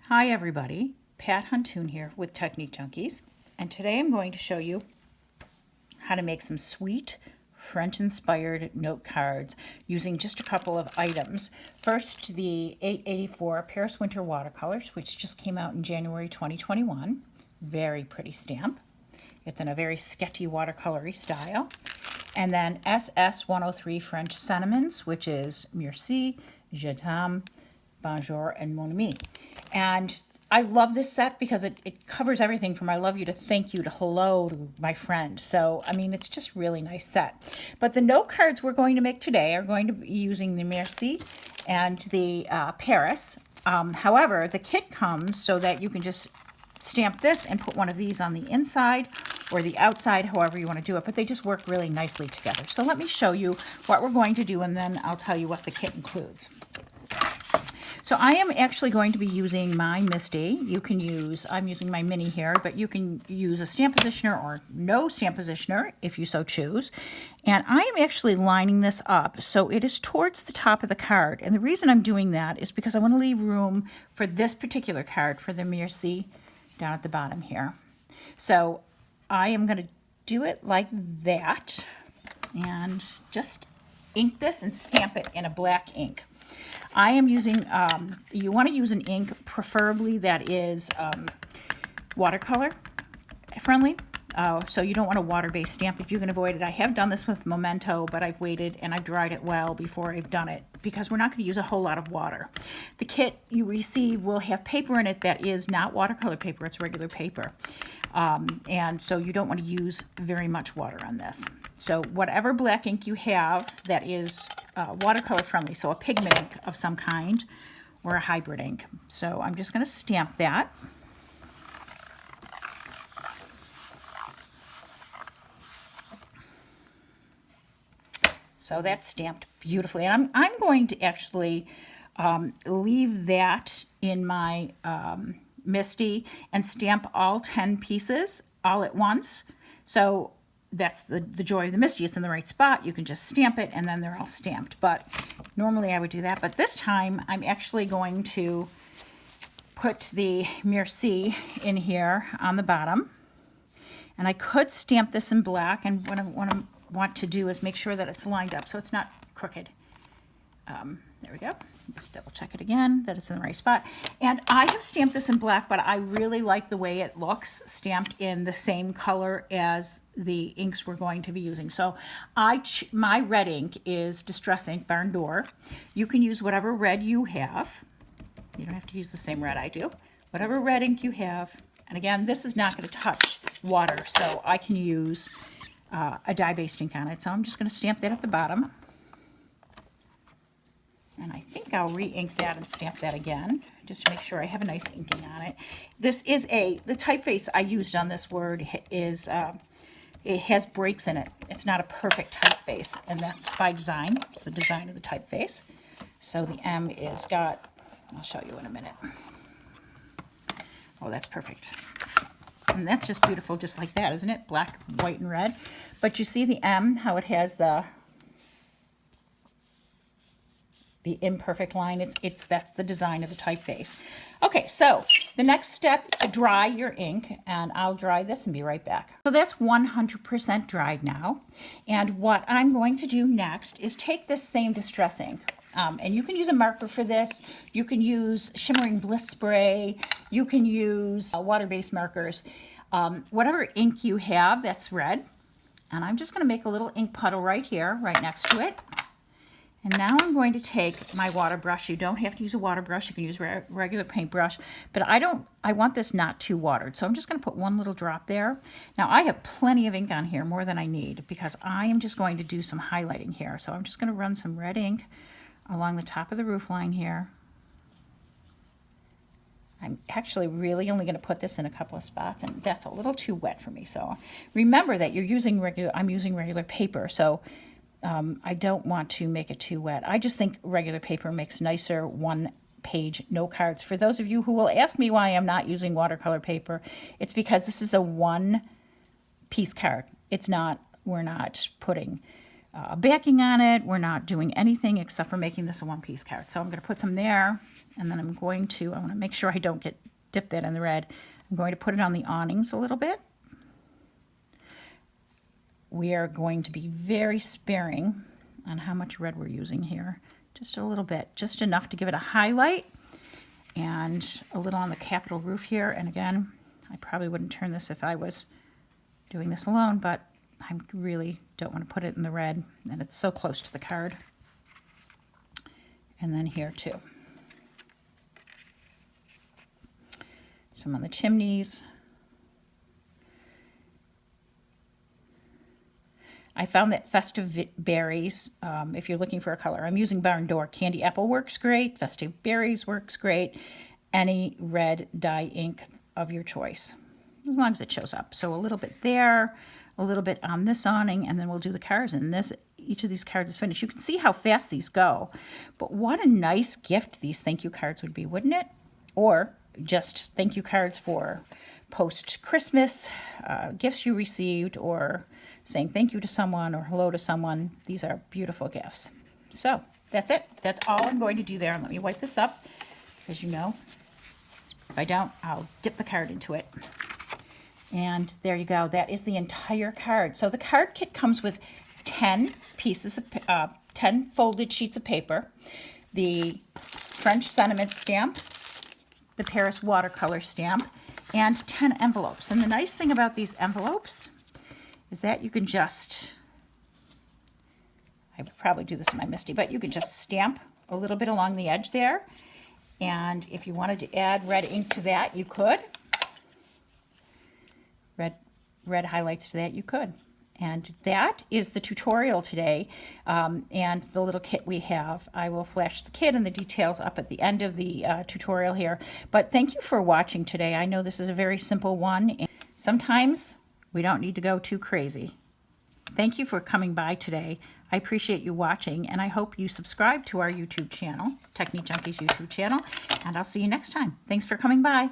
Hi everybody, Pat Huntoon here with Technique Junkies, and today I'm going to show you how to make some sweet French-inspired note cards using just a couple of items. First, the 884 Paris Winter watercolors, which just came out in January 2021. Very pretty stamp. It's in a very sketchy watercolory style. And then SS 103 French sentiments, which is merci, je t'aime, bonjour, and mon ami. And I love this set because it covers everything from I love you to thank you to hello to my friend. So, I mean, it's just really nice set. But the note cards we're going to make today are going to be using the Merci and the Paris. However, the kit comes so that you can just stamp this and put one of these on the inside or the outside, however you want to do it. But they just work really nicely together. So let me show you what we're going to do, and then I'll tell you what the kit includes. So I am actually going to be using my Misty. You can use, I'm using my mini here, but you can use a stamp positioner or no stamp positioner if you so choose. And I am actually lining this up so it is towards the top of the card. And the reason I'm doing that is because I want to leave room for this particular card for the Merci down at the bottom here. So I am going to do it like that and just ink this and stamp it in a black ink. I am using, you want to use an ink preferably that is watercolor friendly. So you don't want a water-based stamp if you can avoid it. I have done this with Memento, but I've waited and I've dried it well before I've done it because we're not going to use a whole lot of water. The kit you receive will have paper in it that is not watercolor paper, it's regular paper. And so you don't want to use very much water on this. So whatever black ink you have that is watercolor friendly, so a pigment ink of some kind or a hybrid ink. So I'm just going to stamp that. So that's stamped beautifully. And I'm going to actually leave that in my Misty and stamp all 10 pieces all at once. So that's the joy of the Misty. It's in the right spot. You can just stamp it and then they're all stamped. But normally I would do that. But this time I'm actually going to put the Merci in here on the bottom. And I could stamp this in black. And what I want to do is make sure that it's lined up so it's not crooked. There we go. Just double check it again that it's in the right spot. And I have stamped this in black, but I really like the way it looks stamped in the same color as the inks we're going to be using. So my red ink is Distress Ink Barn Door. You can use whatever red you have. You don't have to use the same red I do. Whatever red ink you have. And again, this is not going to touch water, so I can use a dye-based ink on it. So I'm just going to stamp that at the bottom. And I think I'll re-ink that and stamp that again, just to make sure I have a nice inking on it. This is the typeface I used on this word is, it has breaks in it. It's not a perfect typeface, and that's by design. It's the design of the typeface. So the M is got, I'll show you in a minute. Oh, that's perfect. And that's just beautiful, just like that, isn't it? Black, white, and red. But you see the M, how it has the imperfect line. That's the design of the typeface. Okay, so the next step is to dry your ink, and I'll dry this and be right back. So that's 100% dried now, and what I'm going to do next is take this same Distress ink, and you can use a marker for this. You can use Shimmering Bliss spray. You can use water-based markers. Whatever ink you have that's red, and I'm just going to make a little ink puddle right here, right next to it. And now I'm going to take my water brush. You don't have to use a water brush. You can use regular paintbrush, but I want this not too watered. So I'm just going to put one little drop there. Now I have plenty of ink on here, more than I need, because I am just going to do some highlighting here. So I'm just going to run some red ink along the top of the roof line here. I'm actually really only going to put this in a couple of spots, and that's a little too wet for me. So remember that I'm using regular paper. So I don't want to make it too wet. I just think regular paper makes nicer one-page note cards. For those of you who will ask me why I'm not using watercolor paper, it's because this is a one-piece card. We're not putting backing on it. We're not doing anything except for making this a one-piece card. So I'm going to put some there, and then I want to make sure I don't dip that in the red. I'm going to put it on the awnings a little bit. We are going to be very sparing on how much red we're using here. Just a little bit, just enough to give it a highlight, and a little on the capital roof here. And again, I probably wouldn't turn this if I was doing this alone, but I really don't want to put it in the red, and it's so close to the card. And then here too. Some on the chimneys. I found that festive berries, if you're looking for a color, I'm using Barn Door. Candy apple works great. Festive berries works great. Any red dye ink of your choice, as long as it shows up. So a little bit there, a little bit on this awning, and then we'll do the cards. And each of these cards is finished. You can see how fast these go. But what a nice gift these thank you cards would be, wouldn't it? Or just thank you cards for post-Christmas gifts you received, or saying thank you to someone or hello to someone. These are beautiful gifts. So that's it. That's all I'm going to do there. And let me wipe this up, because you know, if I don't, I'll dip the card into it. And there you go. That is the entire card. So the card kit comes with 10 pieces of 10 folded sheets of paper, the French sentiment stamp, the Paris watercolor stamp, and 10 envelopes. And the nice thing about these envelopes is that you can just, I would probably do this in my MISTI, but you can just stamp a little bit along the edge there. And if you wanted to add red ink to that, you could. Red highlights to that, you could. And that is the tutorial today, and the little kit we have. I will flash the kit and the details up at the end of the tutorial here. But thank you for watching today. I know this is a very simple one, and sometimes we don't need to go too crazy. Thank you for coming by today. I appreciate you watching, and I hope you subscribe to our YouTube channel, Technique Junkies YouTube channel, and I'll see you next time. Thanks for coming by.